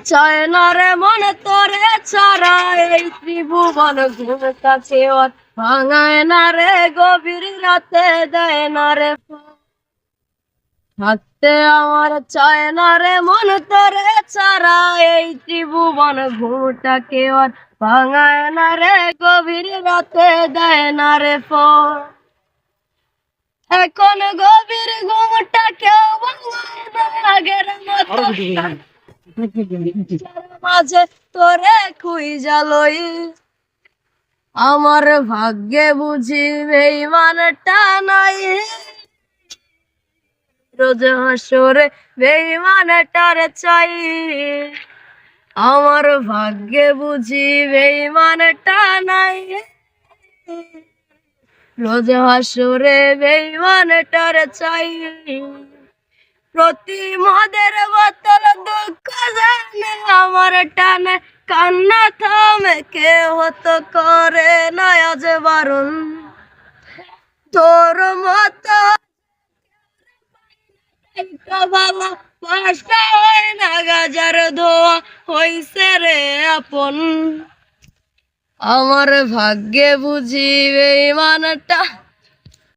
চায় না রে মনে তোরে ছাড়া এই ত্রিভুবন ঘুমটাকে ওর ভাঙায় না রে গভীর রাতে দেয় না রে থাকতে আমার চায় না রে মন তোরে ছাড়া এই ত্রিভুবন ঘুমটাকে ওর ভাঙায় না রে গভীর রাতে দেয় না রে এখন গভীর ঘুমটা কেউ ভাঙায় না আগের মতো মাঝে তোরে খুঁজা লই আমার ভাগ্যে বুঝি বেঈমানটা নাই রোজ হাসরে বেঈমানটার চাই আমার ভাগ্যে বুঝি বেঈমানটা নাই রোজ হাসরে বেঈমানটার চাই প্রতি মদের বোতল দুঃখ জানে আমার টানে কান্না থামে কে হতো করে না আজ বারণ তোর মতো ভালো পাশটা হয় না গাজার ধোয়া হইছে রে আপন আমার ভাগ্যে বুঝি বেঈমানটা